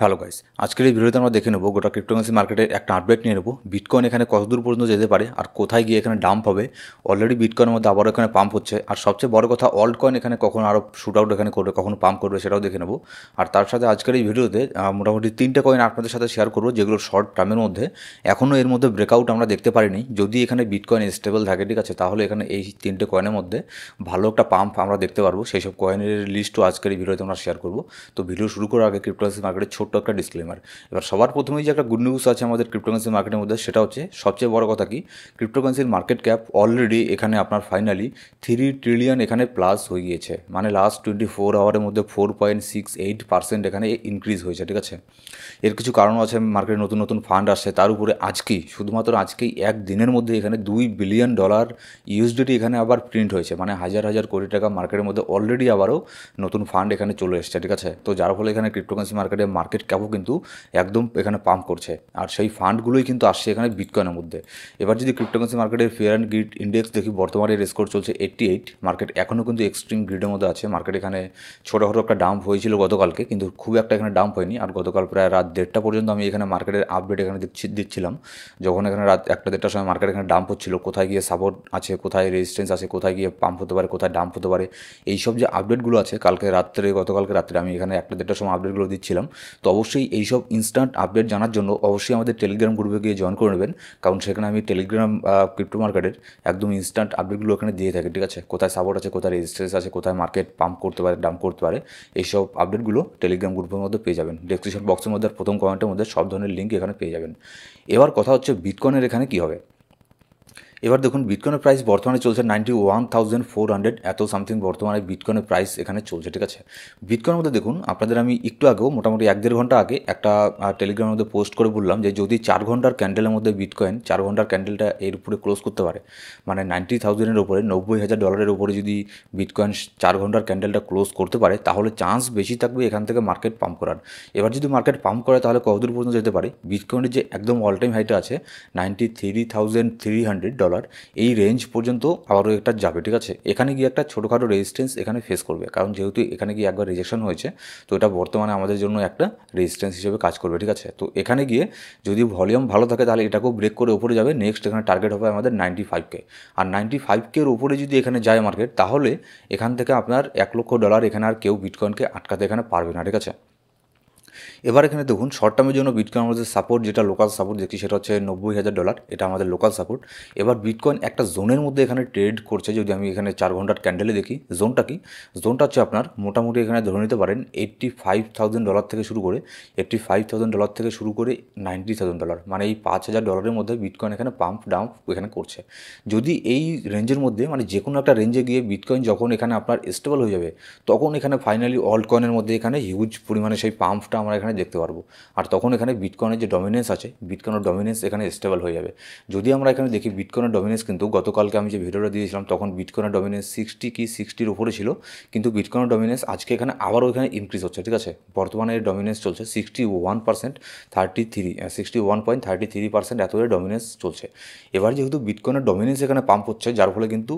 Hello guys, আজকের এই ভিডিওতে আমরা দেখে নেব গোটা ক্রিপ্টোকারেন্সি মার্কেটের একটা আপডেট নিয়ে নেব। বিটকয়েন এখানে কতদূর পর্যন্ত যেতে পারে আর কোথায় গিয়ে এখানে ডাম্প হবে। অলরেডি বিটকয়েনের মধ্যে আবারও এখানে পাম্প হচ্ছে, আর সবচেয়ে বড় কথা অল্ট কয়েন এখানে কখন আরও শুট আউট এখানে করবে, কখন পাম্প করবে সেটাও দেখে নেব। আর তার সাথে আজকের এই ভিডিওতে মোটামুটি 3টে কয়েন আপনাদের সাথে শেয়ার করবো, যেগুলো শর্ট টার্মের মধ্যে এখনও এর মধ্যে ব্রেকআউট আমরা দেখতে পারিনি। যদি এখানে বিটকয়েন স্টেবল থাকে, ঠিক আছে, তাহলে এখানে এই 3টে কয়েনের মধ্যে ভালো একটা পাম্প আমরা দেখতে পারবো। সেই সব কয়েনের লিস্টও আজকের এই ভিডিওতে আমরা শেয়ার করবো। তো ভিডিও শুরু করার আগে ক্রিপ্টোকারেন্সি মার্কেটের ছোট্ট একটা ডিসক্লেমার। এবার সবার প্রথমেই যে একটা গুড নিউজ আছে আমাদের ক্রিপ্টোকারেন্সি মার্কেটের মধ্যে, সেটা হচ্ছে সবচেয়ে বড় কথা কি, ক্রিপ্টোকারেন্সির মার্কেট ক্যাপ অলরেডি এখানে আপনার ফাইনালি 3 ট্রিলিয়ন এখানে প্লাস হয়ে গিয়েছে। মানে লাস্ট 24 আওয়ারের মধ্যে 4.68% এখানে ইনক্রিজ হয়েছে, ঠিক আছে। এর কিছু কারণ আছে, মার্কেটে নতুন নতুন ফান্ড আসছে, তার উপরে আজকেই শুধুমাত্র আজকেই একদিনের মধ্যে এখানে $2 বিলিয়ন ইউএসডিটি এখানে আবার প্রিন্ট হয়েছে। মানে হাজার হাজার কোটি টাকা মার্কেটের মধ্যে অলরেডি আবারও নতুন ফান্ড এখানে চলে এসেছে, ঠিক আছে। তো যার ফলে এখানে ক্রিপ্টোকারেন্সি মার্কেট ক্যাপও কিন্তু একদম এখানে পাম্প করছে, আর সেই ফান্ডগুলোই কিন্তু আসছে এখানে বিটকয়েনের মধ্যে। এবার যদি ক্রিপ্টোকারেন্সি মার্কেটের ফেয়ার অ্যান্ড গ্রিড ইন্ডেক্স দেখি, বর্তমানে এর স্কোর চলছে 88। মার্কেট এখনও কিন্তু এক্সট্রিম গ্রিডের মধ্যে আছে। মার্কেট এখানে ছোটোখাটো একটা ডাম্প হয়েছিল গতকালকে, কিন্তু খুব একটা এখানে ডাম্প হয়নি। আর গতকাল প্রায় রাত 1:30 পর্যন্ত আমি এখানে মার্কেটের আপডেট এখানে দিচ্ছিলাম, যখন এখানে রাত 1টা 1টার সময় মার্কেট এখানে ডাম্প হচ্ছিল, কোথায় গিয়ে সাপোর্ট আছে, কোথায় রেজিস্ট্যান্স আছে, কোথায় গিয়ে পাম্প হতে পারে, কোথায় ডাম্প হতে পারে। এইসব যে আপডেটগুলো আছে গতকালকে রাত্রে আমি এখানে 1টা 1টার সময় আপডেটগুলো দিচ্ছিলাম। তো অবশ্যই এইসব ইনস্ট্যান্ট আপডেট জানার জন্য অবশ্যই আমাদের টেলিগ্রাম গ্রুপে গিয়ে জয়েন করে নেবেন, কারণ সেখানে আমি টেলিগ্রাম ক্রিপ্টো মার্কেটের একদম ইনস্ট্যান্ট আপডেটগুলো ওখানে দিয়ে থাকি, ঠিক আছে। কোথায় সাপোর্ট আছে, কোথায় রেজিস্ট্যান্স আছে, কোথায় মার্কেট পাম্প করতে পারে, ডাম্প করতে পারে, এইসব আপডেটগুলো টেলিগ্রাম গ্রুপের মধ্যে পেয়ে যাবেন। ডেসক্রিপশন বক্সের মধ্যে আর প্রথম কমেন্টের মধ্যে সব ধরনের লিঙ্ক এখানে পেয়ে যাবেন। এবার কথা হচ্ছে বিটকয়েনের এখানে কী হবে। এবার দেখুন, বিটকয়েনের প্রাইস বর্তমানে চলছে 91,400 এত সামথিং বর্তমানে বিটকয়েনের প্রাইস এখানে চলছে, ঠিক আছে। বিটকয়েনের মধ্যে দেখুন, আপনাদের আমি একটু আগেও মোটামুটি 1-1.5 ঘন্টা আগে একটা টেলিগ্রামের মধ্যে পোস্ট করে বললাম যে যদি 4 ঘন্টার ক্যান্ডেলের মধ্যে বিটকয়েন 4 ঘন্টার ক্যান্ডেলটা এর উপরে ক্লোজ করতে পারে, মানে $90,000-এর উপরে, $90,000 উপরে যদি বিটকয়েন 4 ঘন্টার ক্যান্ডেলটা ক্লোজ করতে পারে, তাহলে চান্স বেশি থাকবে এখান থেকে মার্কেট পাম্প করার। এবার যদি মার্কেট পাম্প করে তাহলে কতদূর পর্যন্ত যেতে পারে। বিটকয়েনের যে একদম অল টাইম হাইটা আছে $93,300, এই রেঞ্জ পর্যন্ত আবারও একটা যাবে, ঠিক আছে। এখানে গিয়ে একটা ছোটোখাটো রেজিস্ট্যান্স এখানে ফেস করবে, কারণ যেহেতু এখানে গিয়ে একবার রিজেকশন হয়েছে, তো এটা বর্তমানে আমাদের জন্য একটা রেজিস্ট্যান্স হিসেবে কাজ করবে, ঠিক আছে। তো এখানে গিয়ে যদি ভলিউম ভালো থাকে তাহলে এটাকেও ব্রেক করে ওপরে যাবে। নেক্সট এখানে টার্গেট হবে আমাদের 95K। আর 95K-র উপরে যদি এখানে যায় মার্কেট, তাহলে এখান থেকে আপনার $1,00,000 এখানে আর কেউ বিটকয়েনকে আটকাতে এখানে পারবে না, ঠিক আছে। এবার এখানে দেখুন, শর্ট টার্মের জন্য বিটকয়েন আমাদের সাপোর্ট, যেটা লোকাল সাপোর্ট দেখছি, সেটা হচ্ছে $90,000। এটা আমাদের লোকাল সাপোর্ট। এবার বিটকয়েন একটা জোনের মধ্যে এখানে ট্রেড করছে। যদি আমি এখানে 4 ঘন্টার ক্যান্ডেলে দেখি জোনটা কি, জোনটা হচ্ছে আপনার মোটামুটি এখানে ধরে নিতে পারেন $85,000 থেকে শুরু করে $90,000, মানে এই $5,000 মধ্যে বিটকয়েন এখানে পাম্প ডাম্প এখানে করছে। যদি এই রেঞ্জের মধ্যে, মানে যে কোনো একটা রেঞ্জে গিয়ে বিটকয়েন যখন এখানে আপনার স্টেবল হয়ে যাবে, তখন এখানে ফাইনালি অল্ট কয়েনের মধ্যে এখানে হিউজ পরিমাণে সেই পাম্পটা আমরা এখানে দেখতে পারবো। আর তখন এখানে বিটকয়েনের যে ডমিনেন্স আছে, বিটকয়েনের ডমিনেন্স এখানে স্টেবল হয়ে যাবে। যদি আমরা এখানে দেখি বিটকয়েনের ডমিনেন্স, কিন্তু গতকালকে আমি যে ভিডিওটা দিয়েছিলাম তখন বিটকয়েনের ডমিনেন্স 60 উপরে ছিল, কিন্তু বিটকয়েনের ডমিনেন্স আজকে এখানে আবারও এখানে ইনক্রিজ হচ্ছে, ঠিক আছে। বর্তমানে এর ডমিনেন্স চলছে 61%, এত এর ডমিনেন্স চলছে। এবার যেহেতু বিটকয়েনের ডমিনেন্স এখানে পাম্প হচ্ছে, যার ফলে কিন্তু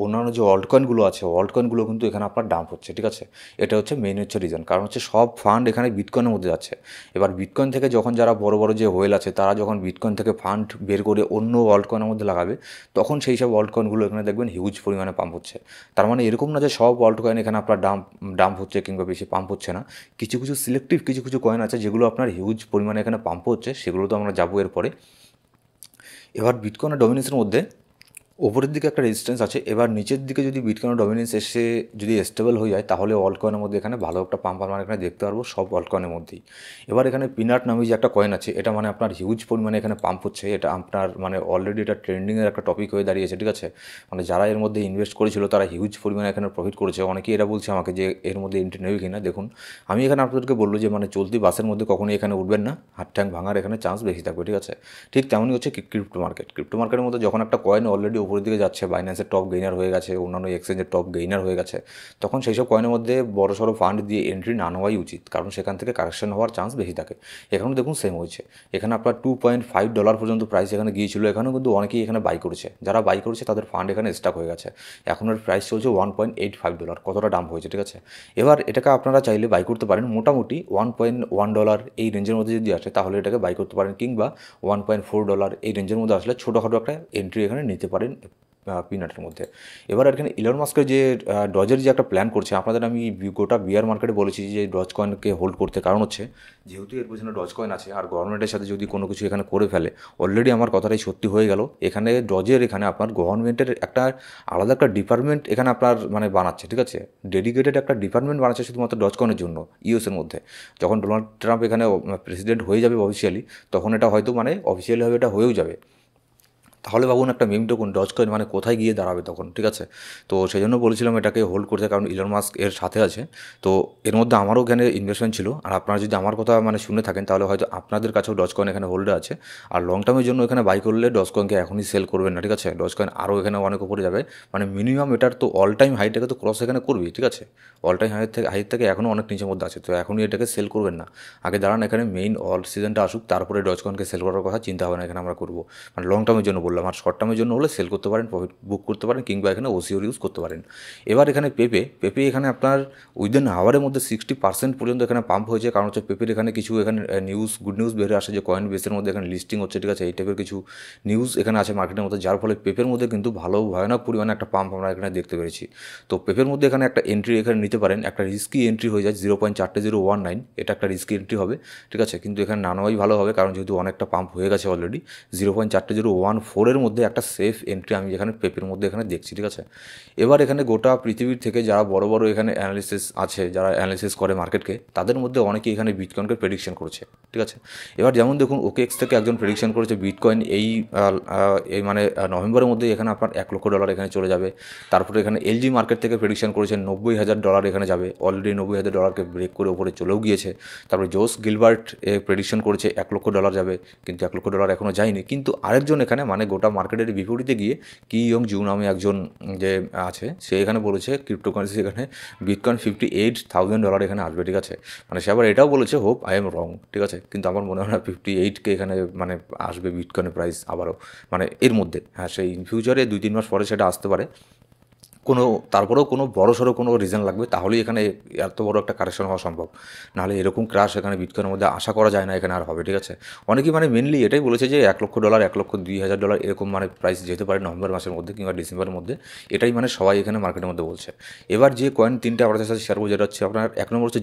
অন্যান্য যে অল্ট কয়েনগুলো কিন্তু এখানে আপনার ডাম্প হচ্ছে, ঠিক আছে। এটা হচ্ছে মেইন রিজন, কারণ হচ্ছে সব ফান্ড এখানে বিটকয়েনের মধ্যে যাচ্ছে। এবার বিটকয়েন থেকে যখন যারা বড় বড় যে হোয়েল আছে, তারা যখন বিটকয়েন থেকে ফান্ড বের করে অন্য অল্ট কয়েনের মধ্যে লাগাবে, তখন সেই সব অল্ট কয়েনগুলো এখানে দেখবেন হিউজ পরিমাণে পাম্প হচ্ছে। তার মানে এরকম না যে সব অল্ট কয়েন এখানে আপনার ডাম্প হচ্ছে কিংবা বেশি পাম্প হচ্ছে না। কিছু কিছু সিলেক্টিভ কিছু কয়েন আছে যেগুলো আপনার হিউজ পরিমাণে এখানে পাম্প হচ্ছে, সেগুলো তো আমরা যাবো এরপরে। এবার বিটকয়েনের ডমিনেন্সের মধ্যে ওপরের দিকে একটা রেজিস্ট্যান্স আছে। এবার নিচের দিকে যদি বিটকয়েনের ডমিনেন্স এসে যদি স্টেবল হয়ে যায়, তাহলে অল্ট কয়েনের মধ্যে এখানে ভালো একটা পাম্প আমরা এখানে দেখতে পারবো সব অল্ট কয়েনের মধ্যেই। এবার এখানে পিনাট নামে যে একটা কয়েন আছে, এটা মানে আপনার হিউজ পরিমাণে এখানে পাম্প হচ্ছে। এটা আপনার মানে অলরেডি এটা ট্রেন্ডিংয়ের একটা টপিক হয়ে দাঁড়িয়েছে, ঠিক আছে। মানে যারা এর মধ্যে ইনভেস্ট করেছিল তারা হিউজ পরিমাণে এখানে প্রফিট করেছে। অনেকেই এটা বলছে আমাকে যে এর মধ্যে এন্ট্রি নেবে কিনা। দেখুন, আমি এখানে আপনাদেরকে বললো যে মানে চলতি বাসের মধ্যে কখনোই এখানে উঠবেন না, হাত ট্যাঙ্ক ভাঙার এখানে চান্স বেশি থাকবে, ঠিক আছে। ঠিক তেমনই হচ্ছে ক্রিপ্টো মার্কেটের মধ্যে, যখন একটা কয়েন অলরেডি উপরের দিকে যাচ্ছে, বাইন্যান্সের টপ গেইনার হয়ে গেছে, অন্যান্য এক্সচেঞ্জের টপ গেইনার হয়ে গেছে, তখন সেই সব কয়েনের মধ্যে বড়সড় ফান্ড দিয়ে এন্ট্রি না নেওয়াই উচিত, কারণ সেখান থেকে কারেকশন হওয়ার চান্স বেশি থাকে। এখানেও দেখুন সেম হয়েছে, এখানে আপনার $2.5 পর্যন্ত প্রাইস এখানে গিয়েছিল, এখানেও কিন্তু অনেকেই এখানে বাই করেছে, যারা বাই করেছে তাদের ফান্ড এখানে স্টাক হয়ে গেছে। এখন এর প্রাইস চলছে $1.85, কতটা ডাম্প হয়েছে, ঠিক আছে। এবার এটাকে আপনারা চাইলে বাই করতে পারেন মোটামুটি $1.1 এই রেঞ্জের মধ্যে যদি আসে তাহলে এটাকে বাই করতে পারেন, কিংবা $1.4 এই রেঞ্জের মধ্যে আসলে ছোটোখাটো একটা এন্ট্রি এখানে নিতে পারেন পিনাটের মধ্যে। এবার এখানে ইলন মাস্কের যে ডজের যে একটা প্ল্যান করছে, আপনাদের আমি গোটা বিয়ার মার্কেটে বলেছি যে ডজ কয়েনকে হোল্ড করতে, কারণ হচ্ছে যেহেতু এর পেছনে ডজ কয়েন আছে আর গভর্নমেন্টের সাথে যদি কোনো কিছু এখানে করে ফেলে, অলরেডি আমার কথাটাই সত্যি হয়ে গেল, এখানে ডজের এখানে আপনার গভর্নমেন্টের একটা আলাদা একটা ডিপার্টমেন্ট এখানে আপনার মানে বানাচ্ছে, ঠিক আছে, ডেডিকেটেড একটা ডিপার্টমেন্ট বানাচ্ছে শুধুমাত্র ডজ কয়েনের জন্য ইউএসের মধ্যে। যখন ডোনাল্ড ট্রাম্প এখানে প্রেসিডেন্ট হয়ে যাবে অফিসিয়ালি, তখন এটা হয়তো মানে অফিসিয়ালিভাবে এটা হয়েও যাবে। তাহলে ভাবুন একটা মিম টোকন ডজ কয়েন মানে কোথায় গিয়ে দাঁড়াবে তখন, ঠিক আছে। তো সেই জন্য বলেছিলাম এটাকে হোল্ড করতে, কারণ ইলন মাস্ক এর সাথে আছে। তো এর মধ্যে আমারও এখানে ইনভেস্টমেন্ট ছিল, আর আপনারা যদি আমার কথা মানে শুনে থাকেন তাহলে হয়তো আপনাদের কাছেও ডজ কয়েন এখানে হোল্ডে আছে। আর লং টার্মের জন্য এখানে বাই করলে ডজ কয়েনকে এখনই সেল করবেন না, ঠিক আছে। ডজ কয়েন আরও এখানে অনেক উপরে যাবে, মানে মিনিমাম এটার তো অল টাইম হাইটাকে তো ক্রস এখানে করবেই, ঠিক আছে। অল টাইম হাইট থেকে এখনও অনেক নিচের মধ্যে আছে, তো এখনই এটাকে সেল করবেন না। আগে দাঁড়ান এখানে মেইন অল সিজনটা আসুক, তারপরে ডজ কয়েনকে সেল করার কথা চিন্তা হবে না এখানে আমরা করবো, মানে লং টার্মের জন্য বললাম। আর শর্ট টার্মের জন্য হলে সেল করতে পারেন, প্রফিট বুক করতে পারেন, কিংবা এখানে ওসিওর ইউজ করতে পারেন। এবার এখানে পেপে এখানে আপনার উইদিন আওয়ারের মধ্যে 60% পর্যন্ত এখানে পাম্প হয়েছে, কারণ হচ্ছে পেপের এখানে কিছু এখানে গুড নিউজ বেরিয়ে আসে যে কয়েন বেসের মধ্যে এখানে লিস্টিং হচ্ছে, ঠিক আছে। এই টাইপের কিছু নিউজ এখানে আছে মার্কেটের মধ্যে, যার ফলে পেপের মধ্যে কিন্তু ভালো ভয়ানক পরিমাণে একটা পাম্প আমরা এখানে দেখতে পেরেছি। তো পেপের মধ্যে এখানে একটা এন্ট্রি এখানে নিতে পারেন, একটা রিস্কি এন্ট্রি হয়ে যায় 0.4019, এটা একটা রিস্কি এন্ট্রি হবে, ঠিক আছে। কিন্তু এখানে না নেওয়াই ভালো হবে, কারণ যেহেতু অনেকটা পাম্প হয়ে গেছে অলরেডি। 0.4014 মধ্যে একটা সেফ এন্ট্রি আমি এখানে পেপের মধ্যে এখানে দেখছি, ঠিক আছে। এবার এখানে গোটা পৃথিবীর থেকে যারা বড় বড় এখানে অ্যানালিসিস আছে, যারা অ্যানালিসিস করে মার্কেটকে, তাদের মধ্যে অনেকেই এখানে বিটকয়েনকে প্রেডিকশন করেছে, ঠিক আছে। এবার যেমন দেখুন OKX থেকে একজন প্রেডিকশন করেছে বিটকয়েন এই মানে নভেম্বরের মধ্যে এখানে আপনার $1,00,000 এখানে চলে যাবে। তারপরে এখানে এলজি মার্কেট থেকে প্রেডিকশন করেছে $90,000 এখানে যাবে, অলরেডি $90,000কে ব্রেক করে ওপরে চলেও গিয়েছে। তারপরে জোস গিলবার্ট প্রেডিকশন করেছে $1,00,000 যাবে, কিন্তু $1,00,000 এখনও যায়নি। কিন্তু আরেকজন এখানে মানে গোটা মার্কেটের বিপরীতে গিয়ে কি ইয়ং জু নামে একজন যে আছে, সে এখানে বলেছে ক্রিপ্টোকারেন্সি এখানে বিটকয়েন $58,000 এখানে আসবে, ঠিক আছে। মানে সে আবার এটাও বলেছে হোপ আই এম রং, ঠিক আছে। কিন্তু আমার মনে হয় না 58K এখানে মানে আসবে বিটকয়েনের প্রাইস আবারও, মানে এর মধ্যে। হ্যাঁ, সেই ইন ফিউচারে 2-3 মাস পরে সেটা আসতে পারে, তারপরেও কোনো বড়সড় কোনো রিজন লাগবে, তাহলেই এখানে এত বড় একটা কারেকশন হওয়া সম্ভব। নাহলে এরকম ক্রাশ এখানে বিটকয়েনের মধ্যে আশা করা যায় না এখানে আর হবে, ঠিক আছে। অনেকেই মানে মেনলি এটাই বলেছে যে $1,00,000 $1,02,000 এরকম মানে প্রাইস যেতে পারে নভেম্বর মাসের মধ্যে কিংবা ডিসেম্বরের মধ্যে, এটাই মানে সবাই এখানে মার্কেটের মধ্যে বলছে। এবার যে কয়েন তিনটে আপনাদের সাথে শেয়ার করবো, যেটা হচ্ছে আপনার 1 নম্বর হচ্ছে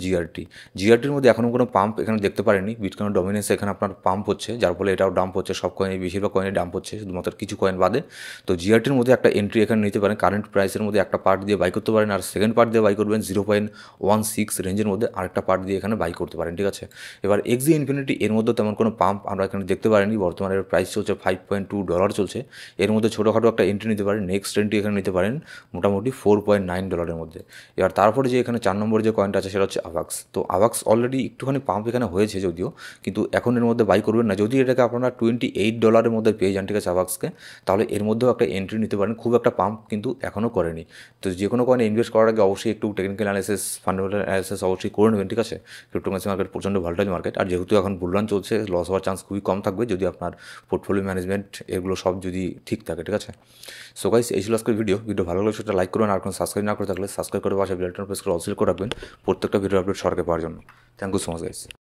জিআরটির মধ্যে এখনও কোনো পাম্প এখানে দেখতে পারেনি, বিটকয়েনের ডমিনেন্স এখানে আপনার পাম্প হচ্ছে, যার ফলে এটাও ডাম্প হচ্ছে, সব কয়েনই বেশিরভাগ কয়েনই ডাম্প হচ্ছে, শুধুমাত্র কিছু কয়েন বাদে। তো জিআরটির মধ্যে একটা এন্ট্রি এখানে নিতে পারেন, কারেন্ট প্রাইসের মধ্যে একটা পার্ট দিয়ে বাই করতে পারেন, আর সেকেন্ড পার্ট দিয়ে বাই করবেন 0.16 রেঞ্জের মধ্যে আরেকটা পার্ট দিয়ে এখানে বাই করতে পারেন, ঠিক আছে। এবার এক্সি ইনফিনিটি এর মধ্যে তেমন কোনো পাম্প আমরা এখানে দেখতে পারিনি, বর্তমানে এর প্রাইস চলছে $5.2 চলছে। এর মধ্যে ছোটোখাটো একটা এন্ট্রি নিতে পারেন, নেক্সট এন্ট্রি এখানে নিতে পারেন মোটামুটি $4.9 মধ্যে। এবার তারপরে যে এখানে 4 নম্বরে যে কয়েনটা আছে সেটা হচ্ছে আভাক্স। তো আভাক্স অলরেডি একটুখানি পাম্প এখানে হয়েছে যদিও, কিন্তু এখন এর মধ্যে বাই করবেন না। যদি এটাকে আপনারা $28 মধ্যে পেয়ে যান, ঠিক আছে, আভাক্সকে, তাহলে এর মধ্যেও একটা এন্ট্রি নিতে পারেন। খুব একটা পাম্প কিন্তু এখনও করেনি। তো যে কোনো কয়েনে ইনভেস্ট করার আগে অবশ্যই একটু টেকনিক্যাল অ্যানালিসিস, ফান্ডামেন্টাল অ্যানালিসিস অবশ্যই করে নেবেন, ঠিক আছে। ক্রিপ্টোকারেন্সি মার্কেট প্রচণ্ড ভোলাটাইল মার্কেট, আর যেহেতু এখন বুলরান চলছে, লস হওয়ার চান্স খুবই কম থাকবে যদি আপনার পোর্টফোলিও ম্যানেজমেন্ট এগুলো সব যদি ঠিক থাকে, ঠিক আছে। সো গাইস, এই ছিল আজকের ভিডিও ভালো লাগলে সেটা লাইক করবেন, আর কোনো সাবস্ক্রাইব না করে থাকলে সাবস্ক্রাইব করে পাশে বেল আইকন প্রেস করে অল সিলেক্ট করে রাখবেন প্রত্যেকটা ভিডিও আপডেট সরকারে পাওয়ার জন্য। Thank you so much guys.